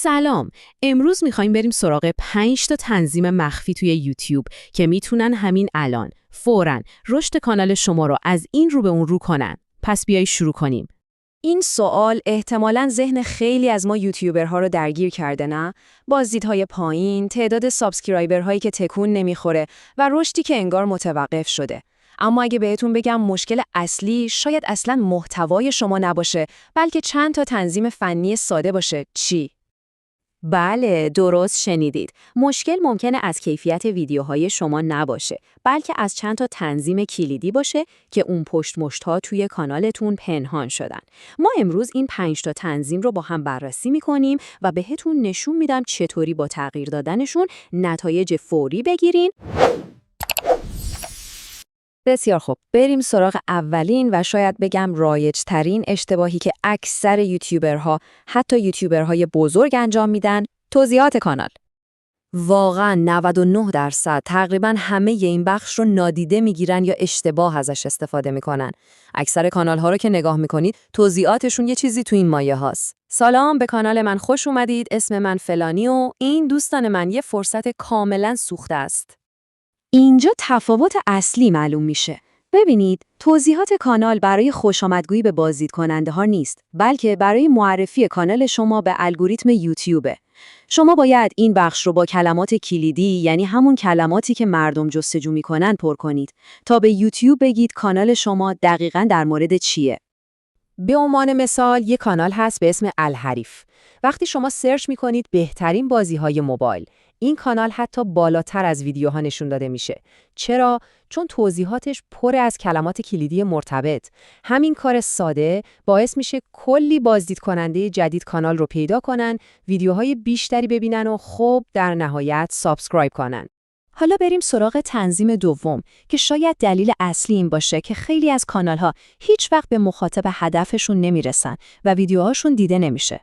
سلام. امروز میخوایم بریم سراغ 5 تا تنظیم مخفی توی یوتیوب که میتونن همین الان فوراً رشد کانال شما رو از این رو به اون رو کنن. پس بیایید شروع کنیم. این سوال احتمالاً ذهن خیلی از ما یوتیوبرها رو درگیر کرده، نه؟ بازدیدهای پایین، تعداد سابسکرایبرهایی که تکون نمیخوره و رشدی که انگار متوقف شده. اما اگه بهتون بگم مشکل اصلی شاید اصلاً محتوای شما نباشه، بلکه چند تا تنظیم فنی ساده باشه، چی؟ بله، درست شنیدید. مشکل ممکنه از کیفیت ویدیوهای شما نباشه، بلکه از چند تا تنظیم کلیدی باشه که اون پشت مشت‌ها توی کانالتون پنهان شدن. ما امروز این 5 تا تنظیم رو با هم بررسی می‌کنیم و بهتون نشون میدم چطوری با تغییر دادنشون نتایج فوری بگیرین. بسیار خوب، بریم سراغ اولین و شاید بگم رایج‌ترین اشتباهی که اکثر یوتیوبرها، حتی یوتیوبرهای بزرگ انجام میدن، توضیحات کانال. واقعاً 99% تقریباً همه این بخش رو نادیده میگیرن یا اشتباه ازش استفاده میکنن. اکثر کانال‌ها رو که نگاه میکنید، توضیحاتشون یه چیزی تو این مایه هاست. سلام، به کانال من خوش اومدید. اسم من فلانی و این دوستان من یه فرصت کاملاً سوخته است. اینجا تفاوت اصلی معلوم میشه. ببینید، توضیحات کانال برای خوشامدگویی به بازدید کننده ها نیست، بلکه برای معرفی کانال شما به الگوریتم یوتیوبه. شما باید این بخش رو با کلمات کلیدی، یعنی همون کلماتی که مردم جستجو میکنن، پر کنید تا به یوتیوب بگید کانال شما دقیقاً در مورد چیه. به عنوان مثال یک کانال هست به اسم الحریف. وقتی شما سرچ میکنید بهترین بازی‌های موبایل، این کانال حتی بالاتر از ویدیوها نشون داده میشه. چرا؟ چون توضیحاتش پر از کلمات کلیدی مرتبط. همین کار ساده باعث میشه کلی بازدید کننده جدید کانال رو پیدا کنن، ویدیوهای بیشتری ببینن و خب در نهایت سابسکرایب کنن. حالا بریم سراغ تنظیم دوم که شاید دلیل اصلی این باشه که خیلی از کانال‌ها هیچ وقت به مخاطب هدفشون نمیرسن و ویدیوهاشون دیده نمیشه.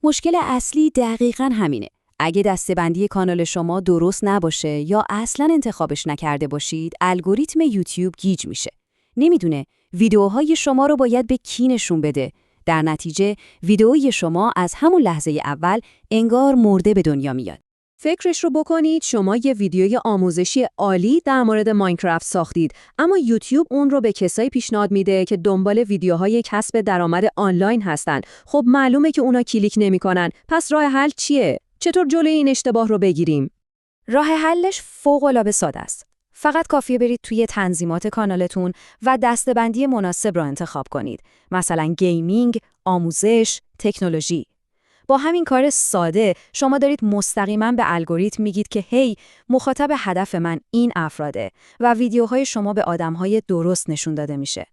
مشکل اصلی دقیقاً همینه. اگه دسته‌بندی کانال شما درست نباشه یا اصلاً انتخابش نکرده باشید، الگوریتم یوتیوب گیج میشه. نمیدونه ویدیوهای شما رو باید به کی نشون بده. در نتیجه ویدیوی شما از همون لحظه اول انگار مرده به دنیا میاد. فکرش رو بکنید شما یه ویدیوی آموزشی عالی در مورد ماینکرافت ساختید، اما یوتیوب اون رو به کسایی پیشنهاد میده که دنبال ویدیوهای کسب درآمد آنلاین هستن. خب معلومه که اونا کلیک نمی‌کنن. پس راه حل چیه؟ چطور جلوی این اشتباه رو بگیریم؟ راه حلش فوق‌العاده ساده است. فقط کافیه برید توی تنظیمات کانالتون و دسته‌بندی مناسب را انتخاب کنید. مثلا گیمینگ، آموزش، تکنولوژی. با همین کار ساده شما دارید مستقیما به الگوریتم میگید که هی، مخاطب هدف من این افراده و ویدیوهای شما به آدمهای درست نشون داده میشه.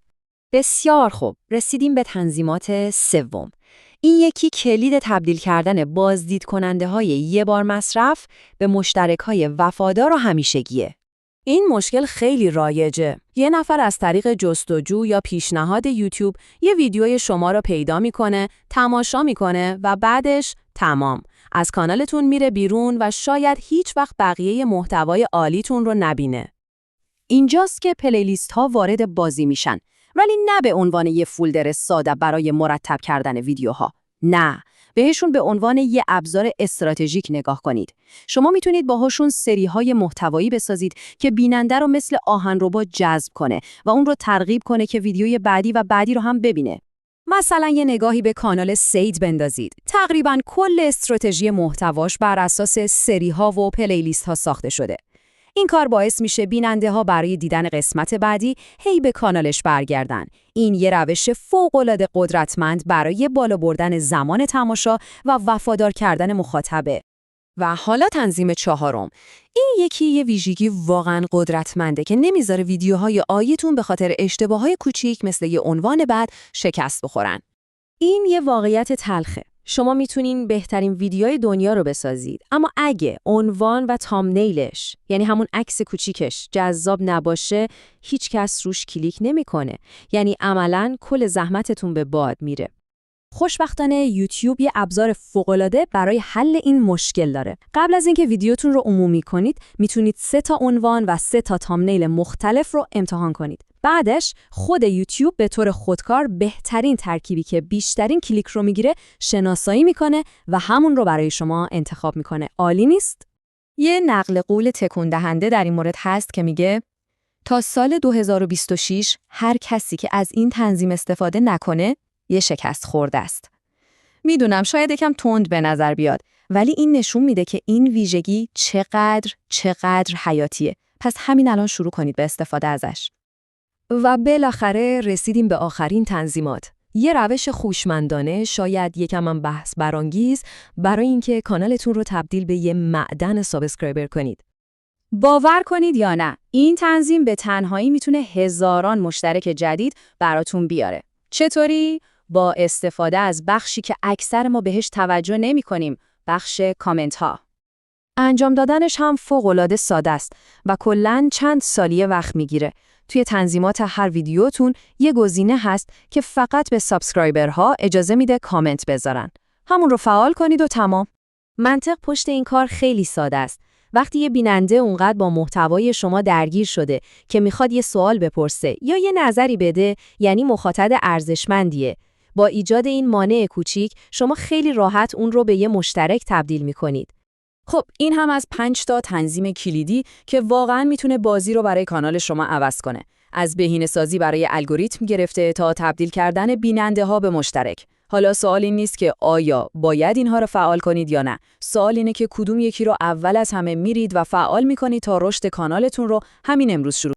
بسیار خوب، رسیدیم به تنظیمات سوم. این یکی کلید تبدیل کردن بازدید کننده های یه بار مصرف به مشترک های وفادار و همیشگیه. این مشکل خیلی رایجه. یه نفر از طریق جستجو یا پیشنهاد یوتیوب یه ویدیوی شما رو پیدا میکنه، تماشا میکنه و بعدش تمام. از کانالتون میره بیرون و شاید هیچ وقت بقیه محتوای عالیتون رو نبینه. اینجاست که پلیلیست ها وارد بازی میشن، ولی نه به عنوان یه فولدر ساده برای مرتب کردن ویدیوها. نه، بهشون به عنوان یه ابزار استراتژیک نگاه کنید. شما میتونید باهاشون سری‌های محتوایی بسازید که بیننده رو مثل آهنربا جذب کنه و اون رو ترغیب کنه که ویدیوی بعدی و بعدی رو هم ببینه. مثلا یه نگاهی به کانال سید بندازید. تقریباً کل استراتژی محتواش بر اساس سری‌ها و پلیلیست‌ها ساخته شده. این کار باعث میشه بیننده ها برای دیدن قسمت بعدی هی به کانالش برگردن. این یه روش فوق‌العاده قدرتمند برای بالا بردن زمان تماشا و وفادار کردن مخاطبه. و حالا تنظیم چهارم. این یکی یه ویژگی واقعاً قدرتمنده که نمیذاره ویدیوهای عالیتون به خاطر اشتباههای کوچیک مثل یه عنوان بد شکست بخورن. این یه واقعیت تلخه. شما میتونین بهترین ویدیوی دنیا رو بسازید، اما اگه عنوان و تامنیلش، یعنی همون عکس کوچیکش، جذاب نباشه، هیچ کس روش کلیک نمیکنه. یعنی عملاً کل زحمتتون به باد میره. خوشبختانه یوتیوب یه ابزار فوق‌العاده برای حل این مشکل داره. قبل از اینکه ویدیوتون رو عمومی کنید، میتونید 3 تا عنوان و 3 تا تامنیل مختلف رو امتحان کنید. بعدش خود یوتیوب به طور خودکار بهترین ترکیبی که بیشترین کلیک رو میگیره شناسایی میکنه و همون رو برای شما انتخاب میکنه. عالی نیست؟ یه نقل قول تکون دهنده در این مورد هست که میگه تا سال 2026 هر کسی که از این تنظیم استفاده نکنه یه شکست خورده است. میدونم شاید یکم تند به نظر بیاد، ولی این نشون میده که این ویژگی چقدر حیاتیه. پس همین الان شروع کنید به استفاده ازش. و بالاخره رسیدیم به آخرین تنظیمات. یه روش خوشمندانه، شاید یکم هم بحث برانگیز، برای اینکه کانالتون رو تبدیل به یه معدن سابسکرایبر کنید. باور کنید یا نه، این تنظیم به تنهایی میتونه هزاران مشترک جدید براتون بیاره. چطوری؟ با استفاده از بخشی که اکثر ما بهش توجه نمی کنیم، بخش کامنت ها. انجام دادنش هم فوق‌العاده ساده است و کلاً چند ثانیه وقت میگیره. توی تنظیمات هر ویدیوتون یه گزینه هست که فقط به سابسکرایبرها اجازه میده کامنت بذارن. همون رو فعال کنید و تمام. منطق پشت این کار خیلی ساده است. وقتی یه بیننده اونقدر با محتوای شما درگیر شده که میخواد یه سوال بپرسه یا یه نظری بده، یعنی مخاطب ارزشمندیه. با ایجاد این مانع کوچیک شما خیلی راحت اون رو به یه مشترک تبدیل میکنید. خب این هم از 5 تا تنظیم کلیدی که واقعاً میتونه بازی رو برای کانال شما عوض کنه. از بهینه‌سازی برای الگوریتم گرفته تا تبدیل کردن بیننده ها به مشترک. حالا سوال این نیست که آیا باید اینها رو فعال کنید یا نه. سوال اینه که کدوم یکی رو اول از همه میرید و فعال میکنید تا رشد کانالتون رو همین امروز شروع